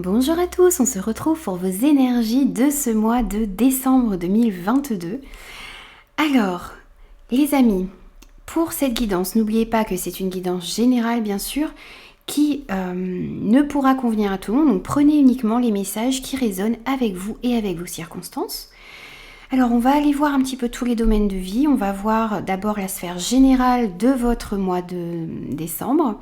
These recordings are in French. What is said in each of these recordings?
Bonjour à tous, on se retrouve pour vos énergies de ce mois de décembre 2022. Alors, les amis, pour cette guidance, n'oubliez pas que c'est une guidance générale bien sûr, qui ne pourra convenir à tout le monde, donc prenez uniquement les messages qui résonnent avec vous et avec vos circonstances. Alors on va aller voir un petit peu tous les domaines de vie, on va voir d'abord la sphère générale de votre mois de décembre.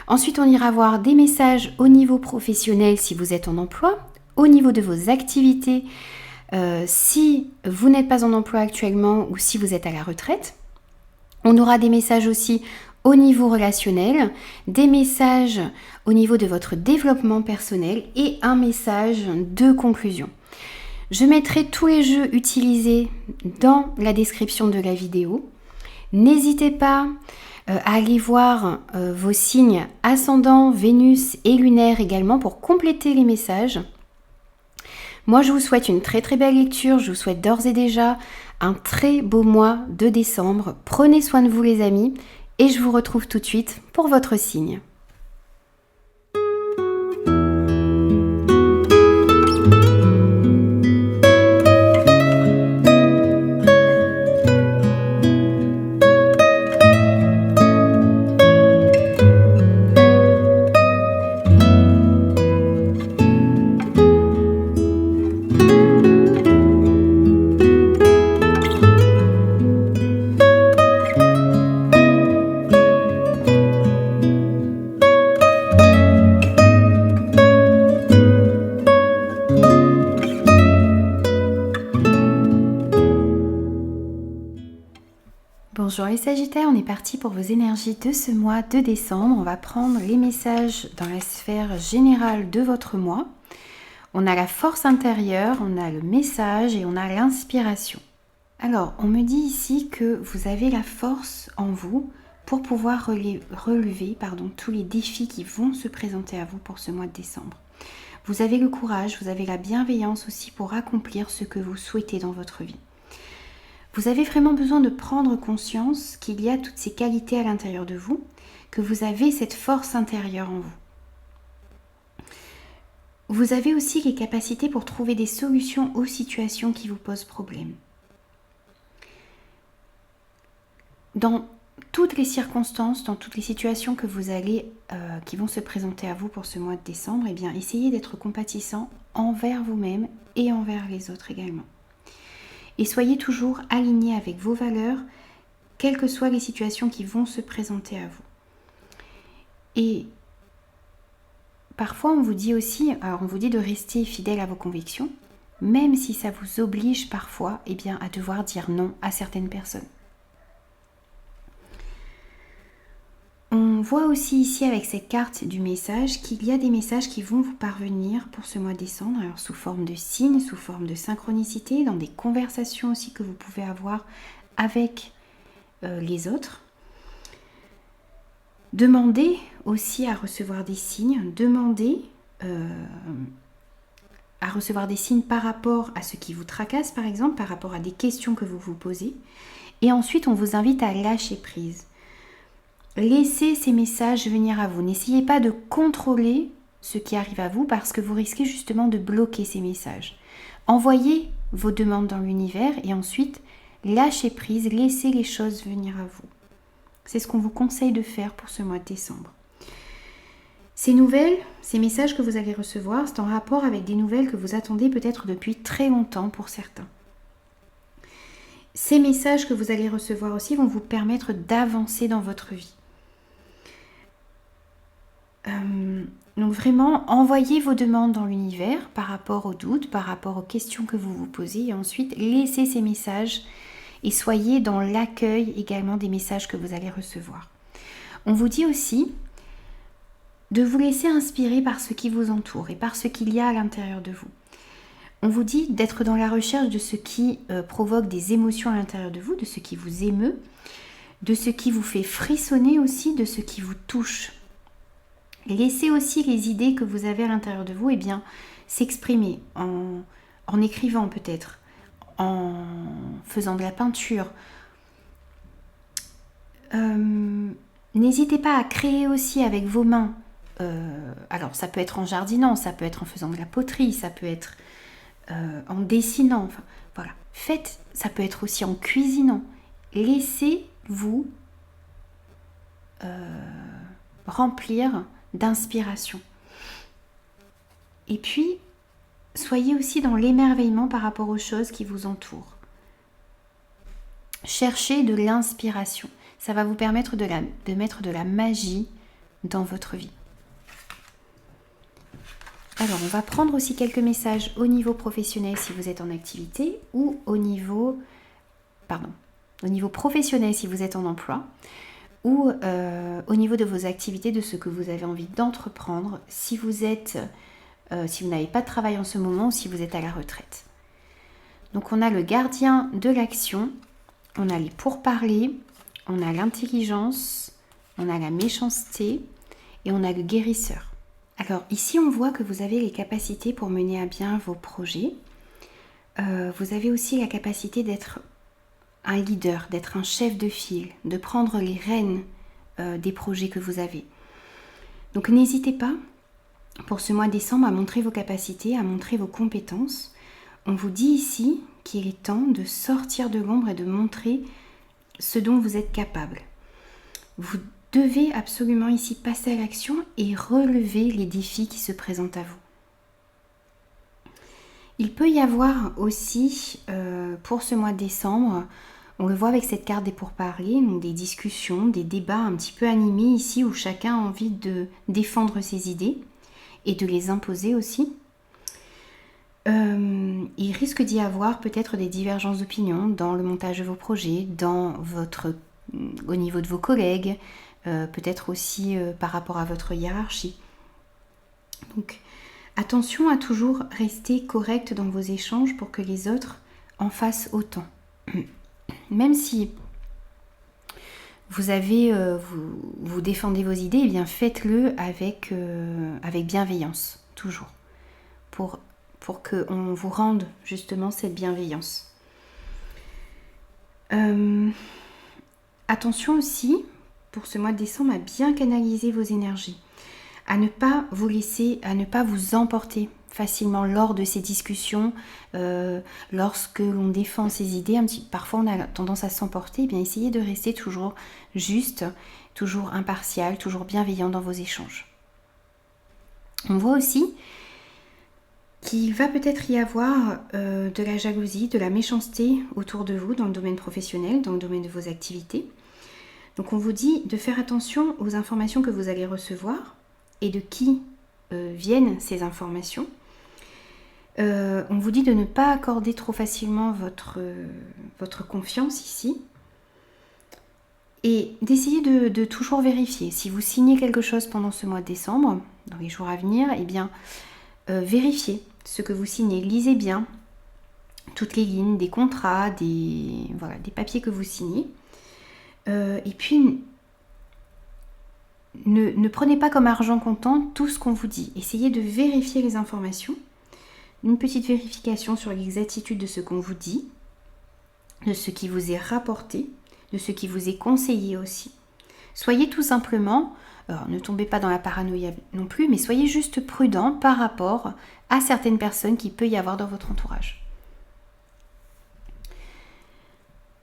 Ensuite, on ira voir des messages au niveau professionnel si vous êtes en emploi, au niveau de vos activités si vous n'êtes pas en emploi actuellement ou si vous êtes à la retraite. On aura des messages aussi au niveau relationnel, des messages au niveau de votre développement personnel et un message de conclusion. Je mettrai tous les jeux utilisés dans la description de la vidéo. N'hésitez pas à aller voir vos signes ascendant, Vénus et lunaire également pour compléter les messages. Moi, je vous souhaite une très très belle lecture. Je vous souhaite d'ores et déjà un très beau mois de décembre. Prenez soin de vous les amis et je vous retrouve tout de suite pour votre signe. Bonjour les Sagittaires, on est parti pour vos énergies de ce mois de décembre. On va prendre les messages dans la sphère générale de votre mois. On a la force intérieure, on a le message et on a l'inspiration. Alors, on me dit ici que vous avez la force en vous pour pouvoir relever tous les défis qui vont se présenter à vous pour ce mois de décembre. Vous avez le courage, vous avez la bienveillance aussi pour accomplir ce que vous souhaitez dans votre vie. Vous avez vraiment besoin de prendre conscience qu'il y a toutes ces qualités à l'intérieur de vous, que vous avez cette force intérieure en vous. Vous avez aussi les capacités pour trouver des solutions aux situations qui vous posent problème. Dans toutes les circonstances, dans toutes les situations que vous allez, qui vont se présenter à vous pour ce mois de décembre, eh bien, essayez d'être compatissant envers vous-même et envers les autres également. Et soyez toujours alignés avec vos valeurs, quelles que soient les situations qui vont se présenter à vous. Et parfois, on vous dit aussi, on vous dit de rester fidèle à vos convictions, même si ça vous oblige parfois à devoir dire non à certaines personnes. On voit aussi ici avec cette carte du message qu'il y a des messages qui vont vous parvenir pour ce mois de décembre, alors sous forme de signes, sous forme de synchronicité, dans des conversations aussi que vous pouvez avoir avec les autres. Demandez aussi à recevoir des signes, demandez à recevoir des signes par rapport à ce qui vous tracasse par exemple, par rapport à des questions que vous vous posez. Et ensuite, on vous invite à lâcher prise. Laissez ces messages venir à vous. N'essayez pas de contrôler ce qui arrive à vous parce que vous risquez justement de bloquer ces messages. Envoyez vos demandes dans l'univers et ensuite lâchez prise, laissez les choses venir à vous. C'est ce qu'on vous conseille de faire pour ce mois de décembre. Ces nouvelles, ces messages que vous allez recevoir, c'est en rapport avec des nouvelles que vous attendez peut-être depuis très longtemps pour certains. Ces messages que vous allez recevoir aussi vont vous permettre d'avancer dans votre vie. Donc vraiment, envoyez vos demandes dans l'univers par rapport aux doutes, par rapport aux questions que vous vous posez et ensuite laissez ces messages et soyez dans l'accueil également des messages que vous allez recevoir. On vous dit aussi de vous laisser inspirer par ce qui vous entoure et par ce qu'il y a à l'intérieur de vous. On vous dit d'être dans la recherche de ce qui provoque des émotions à l'intérieur de vous, de ce qui vous émeut, de ce qui vous fait frissonner aussi, de ce qui vous touche. Laissez aussi les idées que vous avez à l'intérieur de vous s'exprimer en écrivant peut-être, en faisant de la peinture. N'hésitez pas à créer aussi avec vos mains alors ça peut être en jardinant, ça peut être en faisant de la poterie, ça peut être en dessinant, enfin voilà. Faites, ça peut être aussi en cuisinant. Laissez-vous remplir d'inspiration. Et puis, soyez aussi dans l'émerveillement par rapport aux choses qui vous entourent. Cherchez de l'inspiration. Ça va vous permettre de mettre de la magie dans votre vie. Alors, on va prendre aussi quelques messages au niveau professionnel si vous êtes en activité ou au niveau professionnel si vous êtes en emploi ou au niveau de vos activités, de ce que vous avez envie d'entreprendre si vous n'avez pas de travail en ce moment ou si vous êtes à la retraite. Donc, on a le gardien de l'action, on a les pourparlers, on a l'intelligence, on a la méchanceté et on a le guérisseur. Alors ici, on voit que vous avez les capacités pour mener à bien vos projets. Vous avez aussi la capacité d'être un leader, d'être un chef de file, de prendre les rênes des projets que vous avez. Donc n'hésitez pas, pour ce mois de décembre, à montrer vos capacités, à montrer vos compétences. On vous dit ici qu'il est temps de sortir de l'ombre et de montrer ce dont vous êtes capable. Vous devez absolument ici passer à l'action et relever les défis qui se présentent à vous. Il peut y avoir aussi, pour ce mois de décembre, on le voit avec cette carte des pourparlers, donc des discussions, des débats un petit peu animés ici où chacun a envie de défendre ses idées et de les imposer aussi. Il risque d'y avoir peut-être des divergences d'opinion dans le montage de vos projets, au niveau de vos collègues, peut-être aussi par rapport à votre hiérarchie. Donc attention à toujours rester correct dans vos échanges pour que les autres en fassent autant. Même si vous défendez vos idées, eh bien faites-le avec bienveillance, toujours, pour qu'on vous rende justement cette bienveillance. Attention aussi, pour ce mois de décembre, à bien canaliser vos énergies, à ne pas vous emporter facilement lors de ces discussions, lorsque l'on défend ses idées, parfois on a tendance à s'emporter, eh bien essayez de rester toujours juste, toujours impartial, toujours bienveillant dans vos échanges. On voit aussi qu'il va peut-être y avoir de la jalousie, de la méchanceté autour de vous dans le domaine professionnel, dans le domaine de vos activités. Donc on vous dit de faire attention aux informations que vous allez recevoir et de qui viennent ces informations. On vous dit de ne pas accorder trop facilement votre confiance ici et d'essayer de toujours vérifier. Si vous signez quelque chose pendant ce mois de décembre, dans les jours à venir, eh bien vérifiez ce que vous signez. Lisez bien toutes les lignes des contrats, des papiers que vous signez. Et puis, ne prenez pas comme argent comptant tout ce qu'on vous dit. Essayez de vérifier les informations. Une petite vérification sur l'exactitude de ce qu'on vous dit, de ce qui vous est rapporté, de ce qui vous est conseillé aussi. Soyez tout simplement, alors ne tombez pas dans la paranoïa non plus, mais soyez juste prudent par rapport à certaines personnes qu'il peut y avoir dans votre entourage.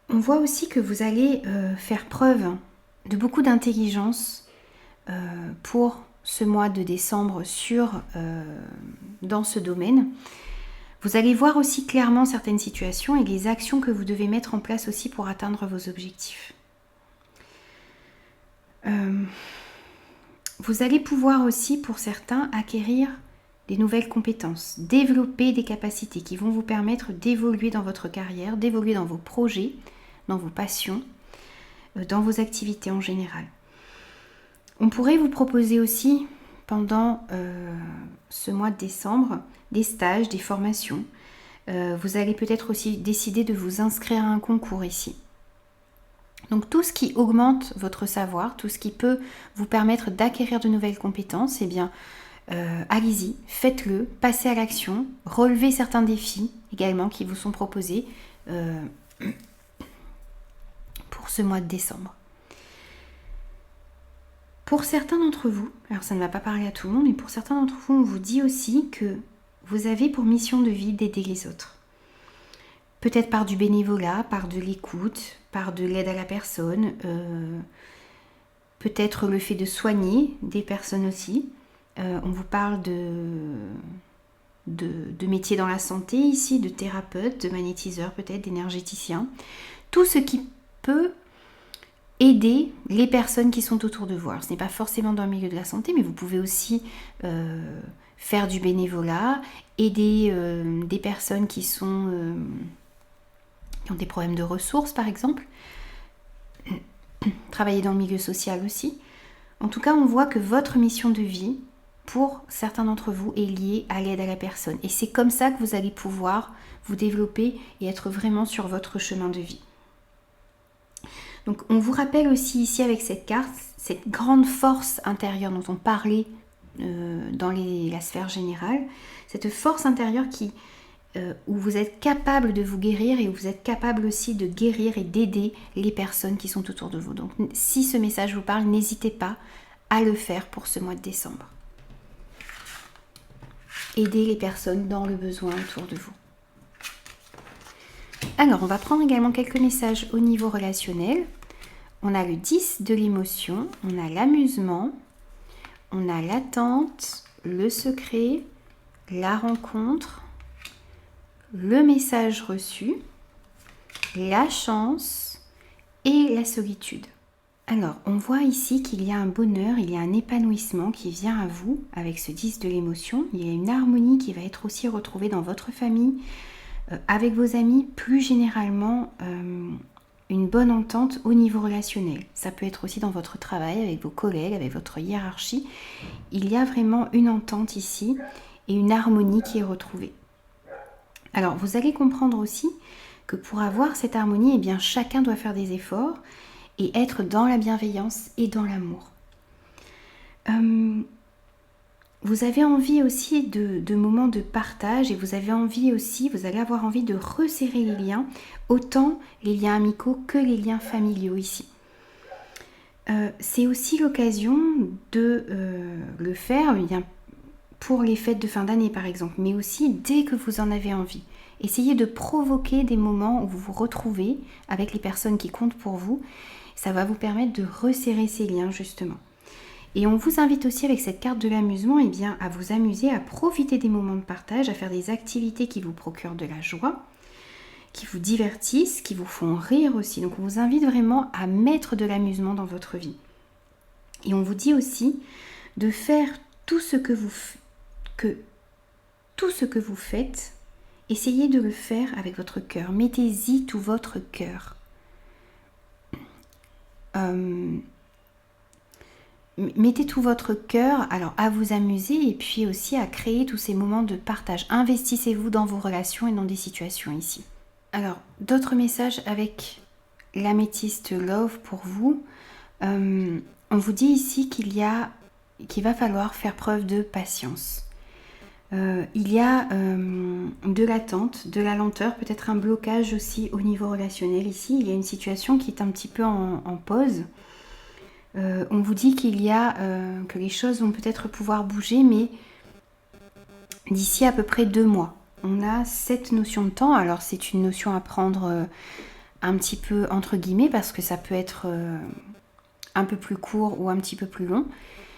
On voit aussi que vous allez faire preuve de beaucoup d'intelligence pour ce mois de décembre dans ce domaine. Vous allez voir aussi clairement certaines situations et les actions que vous devez mettre en place aussi pour atteindre vos objectifs. Vous allez pouvoir aussi, pour certains, acquérir des nouvelles compétences, développer des capacités qui vont vous permettre d'évoluer dans votre carrière, d'évoluer dans vos projets, dans vos passions, dans vos activités en général. On pourrait vous proposer aussi, pendant ce mois de décembre, des stages, des formations. Vous allez peut-être aussi décider de vous inscrire à un concours ici. Donc tout ce qui augmente votre savoir, tout ce qui peut vous permettre d'acquérir de nouvelles compétences, eh bien, allez-y, faites-le, passez à l'action, relevez certains défis également qui vous sont proposés pour ce mois de décembre. Pour certains d'entre vous, alors ça ne va pas parler à tout le monde, mais pour certains d'entre vous, on vous dit aussi que vous avez pour mission de vie d'aider les autres. Peut-être par du bénévolat, par de l'écoute, par de l'aide à la personne, peut-être le fait de soigner des personnes aussi. On vous parle de métiers dans la santé ici, de thérapeute, de magnétiseur peut-être, d'énergéticien. Tout ce qui peut aider les personnes qui sont autour de vous. Alors, ce n'est pas forcément dans le milieu de la santé, mais vous pouvez aussi faire du bénévolat, aider des personnes qui ont des problèmes de ressources par exemple, travailler dans le milieu social aussi. En tout cas, on voit que votre mission de vie, pour certains d'entre vous, est liée à l'aide à la personne. Et c'est comme ça que vous allez pouvoir vous développer et être vraiment sur votre chemin de vie. Donc on vous rappelle aussi ici avec cette carte, cette grande force intérieure dont on parlait dans la sphère générale, cette force intérieure où vous êtes capable de vous guérir et où vous êtes capable aussi de guérir et d'aider les personnes qui sont autour de vous. Donc si ce message vous parle, n'hésitez pas à le faire pour ce mois de décembre. Aider les personnes dans le besoin autour de vous. Alors, on va prendre également quelques messages au niveau relationnel. On a le 10 de l'émotion, on a l'amusement, on a l'attente, le secret, la rencontre, le message reçu, la chance et la solitude. Alors, on voit ici qu'il y a un bonheur, il y a un épanouissement qui vient à vous avec ce 10 de l'émotion. Il y a une harmonie qui va être aussi retrouvée dans votre famille, avec vos amis, plus généralement une bonne entente au niveau relationnel. Ça peut être aussi dans votre travail, avec vos collègues, avec votre hiérarchie. Il y a vraiment une entente ici et une harmonie qui est retrouvée. Alors, vous allez comprendre aussi que pour avoir cette harmonie, eh bien, chacun doit faire des efforts et être dans la bienveillance et dans l'amour. Vous avez envie aussi de moments de partage et vous allez avoir envie de resserrer les liens, autant les liens amicaux que les liens familiaux ici. C'est aussi l'occasion de le faire pour les fêtes de fin d'année par exemple, mais aussi dès que vous en avez envie. Essayez de provoquer des moments où vous vous retrouvez avec les personnes qui comptent pour vous. Ça va vous permettre de resserrer ces liens justement. Et on vous invite aussi avec cette carte de l'amusement à vous amuser, à profiter des moments de partage, à faire des activités qui vous procurent de la joie, qui vous divertissent, qui vous font rire aussi. Donc on vous invite vraiment à mettre de l'amusement dans votre vie. Et on vous dit aussi de faire tout ce que vous faites, essayez de le faire avec votre cœur. Mettez-y tout votre cœur. Mettez tout votre cœur à vous amuser et puis aussi à créer tous ces moments de partage. Investissez-vous dans vos relations et dans des situations ici. Alors, d'autres messages avec l'améthyste Love pour vous. On vous dit ici qu'il va falloir faire preuve de patience. Il y a de l'attente, de la lenteur, peut-être un blocage aussi au niveau relationnel ici. Il y a une situation qui est un petit peu en pause. On vous dit que les choses vont peut-être pouvoir bouger, mais d'ici à peu près 2 mois. On a cette notion de temps. Alors c'est une notion à prendre un petit peu entre guillemets parce que ça peut être un peu plus court ou un petit peu plus long.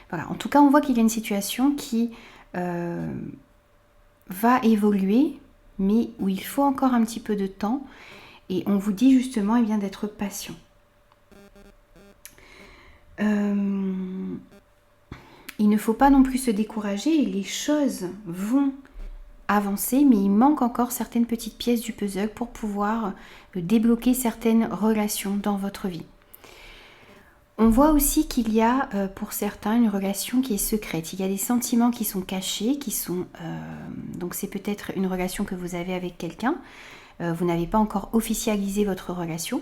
Voilà. En tout cas, on voit qu'il y a une situation qui va évoluer, mais où il faut encore un petit peu de temps. Et on vous dit justement d'être patient. Il ne faut pas non plus se décourager, les choses vont avancer, mais il manque encore certaines petites pièces du puzzle pour pouvoir débloquer certaines relations dans votre vie. On voit aussi qu'il y a pour certains une relation qui est secrète. Il y a des sentiments qui sont cachés, donc c'est peut-être une relation que vous avez avec quelqu'un. Vous n'avez pas encore officialisé votre relation.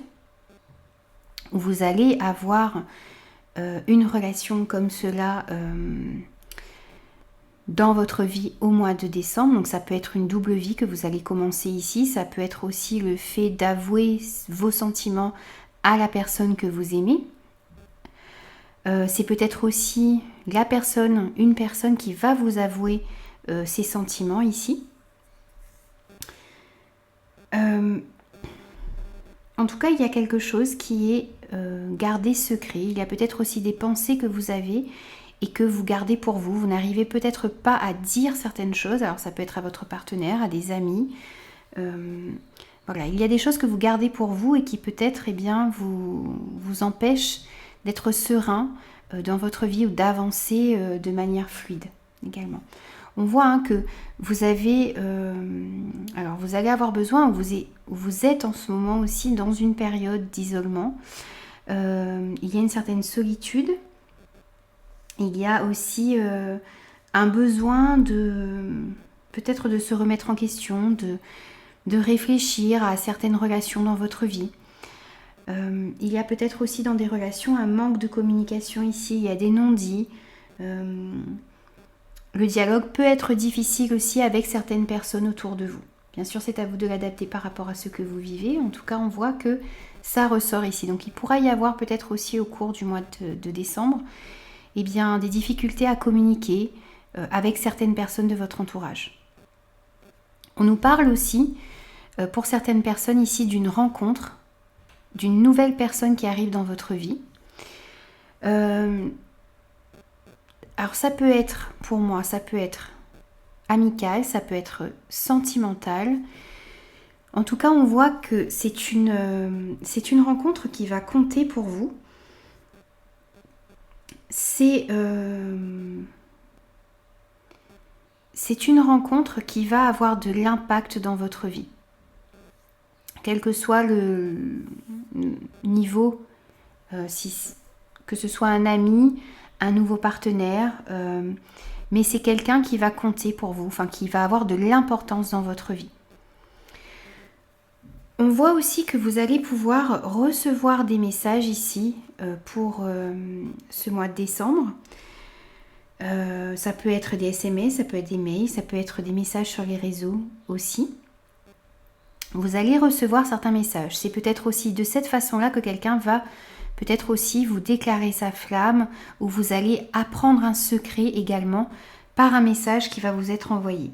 Vous allez avoir une relation comme cela dans votre vie au mois de décembre. Donc ça peut être une double vie que vous allez commencer ici. Ça peut être aussi le fait d'avouer vos sentiments à la personne que vous aimez. C'est peut-être aussi une personne qui va vous avouer ses sentiments ici. En tout cas, il y a quelque chose qui est gardé secret. Il y a peut-être aussi des pensées que vous avez et que vous gardez pour vous. Vous n'arrivez peut-être pas à dire certaines choses. Alors ça peut être à votre partenaire, à des amis. Voilà, il y a des choses que vous gardez pour vous et qui peut-être vous empêchent d'être serein dans votre vie ou d'avancer de manière fluide également. On voit que vous avez... alors vous allez avoir besoin, vous êtes en ce moment aussi dans une période d'isolement. Il y a une certaine solitude. Il y a aussi un besoin peut-être de se remettre en question, de réfléchir à certaines relations dans votre vie. Il y a peut-être aussi dans des relations un manque de communication ici. Il y a des non-dits. Le dialogue peut être difficile aussi avec certaines personnes autour de vous. Bien sûr, c'est à vous de l'adapter par rapport à ce que vous vivez. En tout cas, on voit que ça ressort ici. Donc, il pourra y avoir peut-être aussi au cours du mois de décembre des difficultés à communiquer avec certaines personnes de votre entourage. On nous parle aussi, pour certaines personnes ici, d'une rencontre, d'une nouvelle personne qui arrive dans votre vie. Alors ça peut être, pour moi, ça peut être amical, ça peut être sentimental. En tout cas, on voit que c'est une rencontre qui va compter pour vous. C'est une rencontre qui va avoir de l'impact dans votre vie. Quel que soit le niveau, que ce soit un ami, un nouveau partenaire, mais c'est quelqu'un qui va compter pour vous, enfin qui va avoir de l'importance dans votre vie. On voit aussi que vous allez pouvoir recevoir des messages ici pour ce mois de décembre. Ça peut être des SMS, ça peut être des mails, ça peut être des messages sur les réseaux aussi. Vous allez recevoir certains messages. C'est peut-être aussi de cette façon-là que quelqu'un va peut-être aussi vous déclarer sa flamme ou vous allez apprendre un secret également par un message qui va vous être envoyé.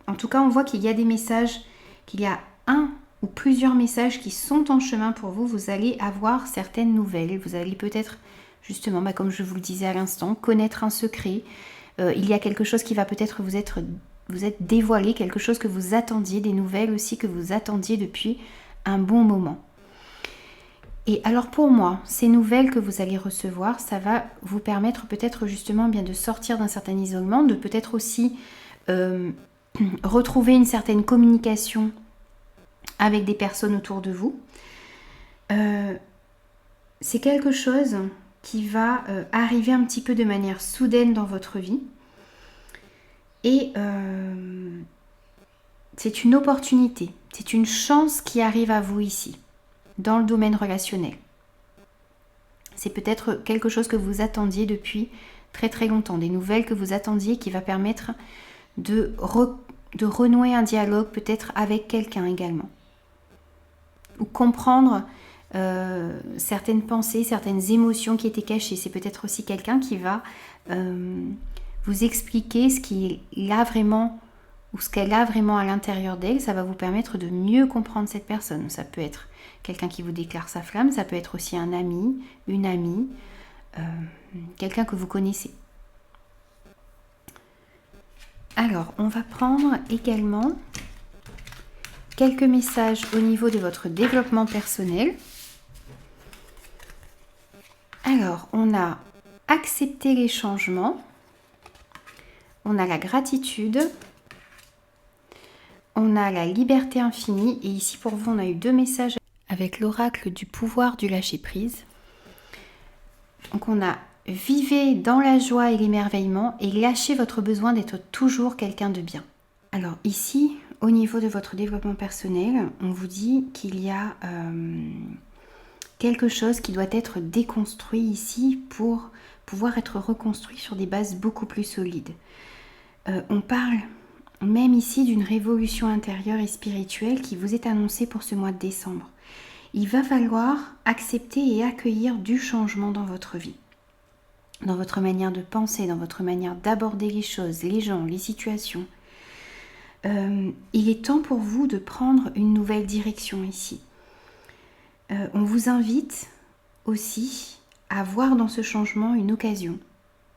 En tout cas, on voit qu'il y a des messages, qu'il y a un ou plusieurs messages qui sont en chemin pour vous. Vous allez avoir certaines nouvelles. Vous allez peut-être, justement, comme je vous le disais à l'instant, connaître un secret. Il y a quelque chose qui va peut-être vous être dévoilé, quelque chose que vous attendiez, des nouvelles aussi que vous attendiez depuis un bon moment. Et alors pour moi, ces nouvelles que vous allez recevoir, ça va vous permettre peut-être justement bien de sortir d'un certain isolement, de peut-être aussi retrouver une certaine communication avec des personnes autour de vous. C'est quelque chose qui va arriver un petit peu de manière soudaine dans votre vie. Et c'est une opportunité, c'est une chance qui arrive à vous ici, dans le domaine relationnel. C'est peut-être quelque chose que vous attendiez depuis très très longtemps, des nouvelles que vous attendiez qui va permettre de renouer un dialogue peut-être avec quelqu'un également. Ou comprendre certaines pensées, certaines émotions qui étaient cachées. C'est peut-être aussi quelqu'un qui va vous expliquer ce qu'il a vraiment ou ce qu'elle a vraiment à l'intérieur d'elle. Ça va vous permettre de mieux comprendre cette personne. Ça peut être quelqu'un qui vous déclare sa flamme, ça peut être aussi un ami, une amie, quelqu'un que vous connaissez. Alors, on va prendre également quelques messages au niveau de votre développement personnel. Alors, on a accepté les changements. On a la gratitude, on a la liberté infinie et ici pour vous on a eu 2 messages avec l'oracle du pouvoir du lâcher prise. Donc on a vivez dans la joie et l'émerveillement et lâchez votre besoin d'être toujours quelqu'un de bien. Alors ici au niveau de votre développement personnel, on vous dit qu'il y a quelque chose qui doit être déconstruit ici pour pouvoir être reconstruit sur des bases beaucoup plus solides. On parle même ici d'une révolution intérieure et spirituelle qui vous est annoncée pour ce mois de décembre. Il va falloir accepter et accueillir du changement dans votre vie. dans votre manière de penser, dans votre manière d'aborder les choses, les gens, les situations. Il est temps pour vous de prendre une nouvelle direction ici. On vous invite aussi à voir dans ce changement une occasion,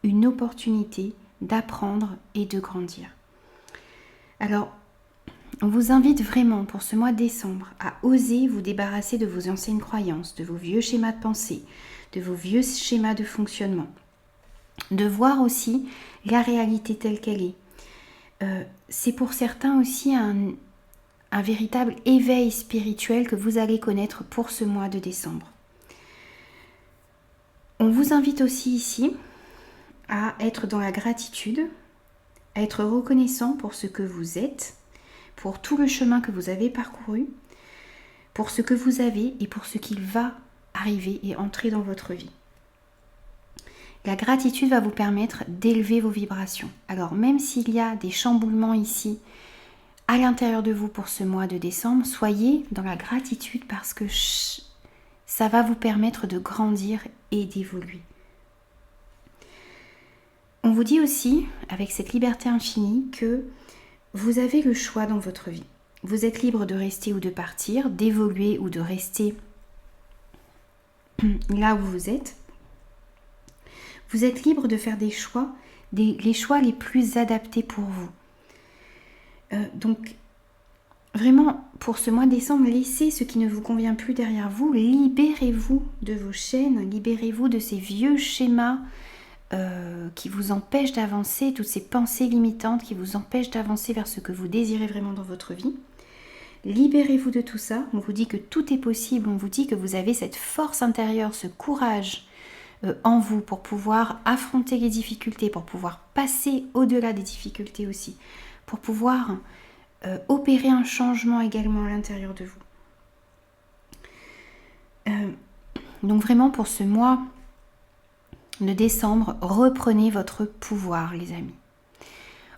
une opportunité d'apprendre et de grandir. Alors, on vous invite vraiment pour ce mois de décembre à oser vous débarrasser de vos anciennes croyances, de vos vieux schémas de pensée, de vos vieux schémas de fonctionnement, de voir aussi la réalité telle qu'elle est. C'est pour certains aussi un véritable éveil spirituel que vous allez connaître pour ce mois de décembre. On vous invite aussi ici à être dans la gratitude, à être reconnaissant pour ce que vous êtes, pour tout le chemin que vous avez parcouru, pour ce que vous avez et pour ce qu'il va arriver et entrer dans votre vie. La gratitude va vous permettre d'élever vos vibrations. Alors même s'il y a des chamboulements ici, à l'intérieur de vous pour ce mois de décembre, soyez dans la gratitude parce que ça va vous permettre de grandir et d'évoluer. On vous dit aussi, avec cette liberté infinie, que vous avez le choix dans votre vie. Vous êtes libre de rester ou de partir, d'évoluer ou de rester là où vous êtes. Vous êtes libre de faire des choix, les choix les plus adaptés pour vous. Donc, vraiment, pour ce mois de décembre, laissez ce qui ne vous convient plus derrière vous. Libérez-vous de vos chaînes, libérez-vous de ces vieux schémas qui vous empêchent d'avancer, toutes ces pensées limitantes qui vous empêchent d'avancer vers ce que vous désirez vraiment dans votre vie. Libérez-vous de tout ça. On vous dit que tout est possible. On vous dit que vous avez cette force intérieure, ce courage en vous pour pouvoir affronter les difficultés, pour pouvoir passer au-delà des difficultés aussi, pour pouvoir opérer un changement également à l'intérieur de vous. Donc vraiment pour ce mois de décembre, reprenez votre pouvoir les amis.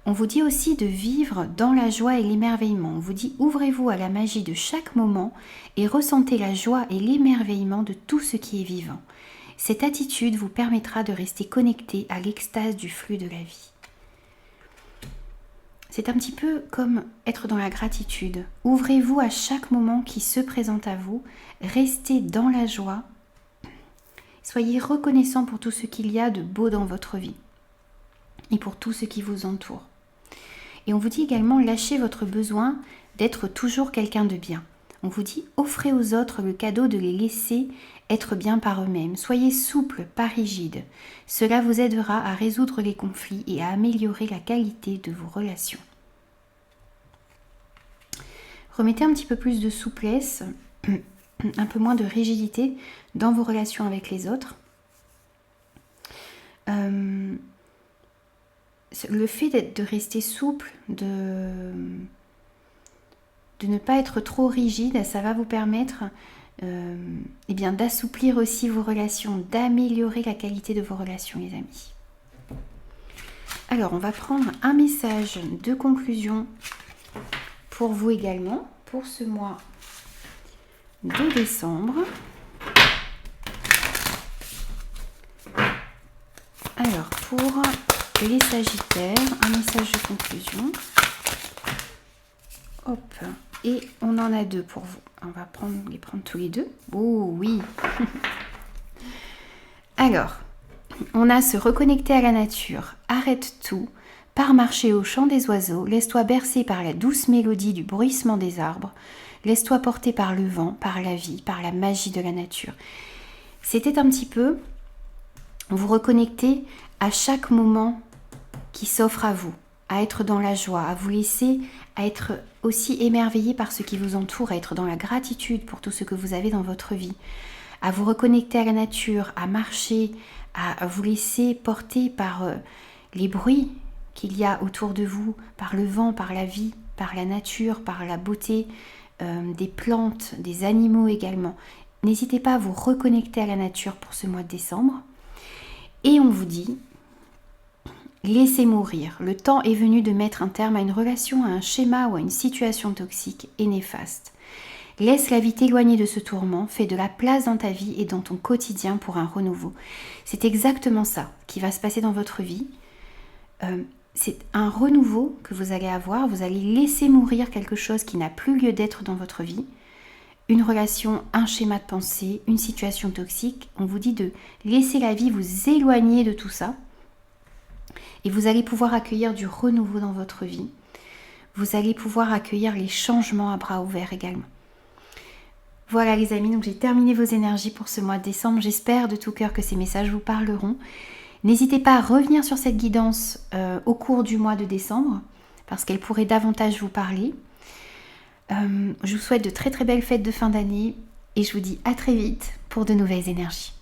On vous dit aussi de vivre dans la joie et l'émerveillement. On vous dit ouvrez-vous à la magie de chaque moment et ressentez la joie et l'émerveillement de tout ce qui est vivant. Cette attitude vous permettra de rester connecté à l'extase du flux de la vie. C'est un petit peu comme être dans la gratitude. Ouvrez-vous à chaque moment qui se présente à vous. Restez dans la joie. Soyez reconnaissant pour tout ce qu'il y a de beau dans votre vie et pour tout ce qui vous entoure. Et on vous dit également lâchez votre besoin d'être toujours quelqu'un de bien. On vous dit offrez aux autres le cadeau de les laisser être bien par eux-mêmes. Soyez souple, pas rigide. Cela vous aidera à résoudre les conflits et à améliorer la qualité de vos relations. Remettez un petit peu plus de souplesse, un peu moins de rigidité dans vos relations avec les autres. Le fait de rester souple, de ne pas être trop rigide, ça va vous permettre d'assouplir aussi vos relations, d'améliorer la qualité de vos relations, les amis. Alors, on va prendre un message de conclusion pour vous également, pour ce mois de décembre. Alors, pour les Sagittaires, un message de conclusion. Hop, et on en a deux pour vous. On va les prendre tous les deux. Oh oui. Alors, on a se reconnecter à la nature. Arrête tout. Pars marcher au chant des oiseaux. Laisse-toi bercer par la douce mélodie du bruissement des arbres. Laisse-toi porter par le vent, par la vie, par la magie de la nature. C'était un petit peu vous reconnecter à chaque moment qui s'offre à vous, à être dans la joie, à vous laisser à être aussi émerveillé par ce qui vous entoure, à être dans la gratitude pour tout ce que vous avez dans votre vie, à vous reconnecter à la nature, à marcher, à vous laisser porter par les bruits qu'il y a autour de vous, par le vent, par la vie, par la nature, par la beauté des plantes, des animaux également. N'hésitez pas à vous reconnecter à la nature pour ce mois de décembre. Et on vous dit, laissez mourir. Le temps est venu de mettre un terme à une relation, à un schéma ou à une situation toxique et néfaste. Laisse la vie t'éloigner de ce tourment, fais de la place dans ta vie et dans ton quotidien pour un renouveau. C'est exactement ça qui va se passer dans votre vie. C'est un renouveau que vous allez avoir, vous allez laisser mourir quelque chose qui n'a plus lieu d'être dans votre vie. Une relation, un schéma de pensée, une situation toxique. On vous dit de laisser la vie vous éloigner de tout ça. Et vous allez pouvoir accueillir du renouveau dans votre vie. Vous allez pouvoir accueillir les changements à bras ouverts également. Voilà les amis, donc j'ai terminé vos énergies pour ce mois de décembre. J'espère de tout cœur que ces messages vous parleront. N'hésitez pas à revenir sur cette guidance au cours du mois de décembre, parce qu'elle pourrait davantage vous parler. Je vous souhaite de très très belles fêtes de fin d'année et je vous dis à très vite pour de nouvelles énergies.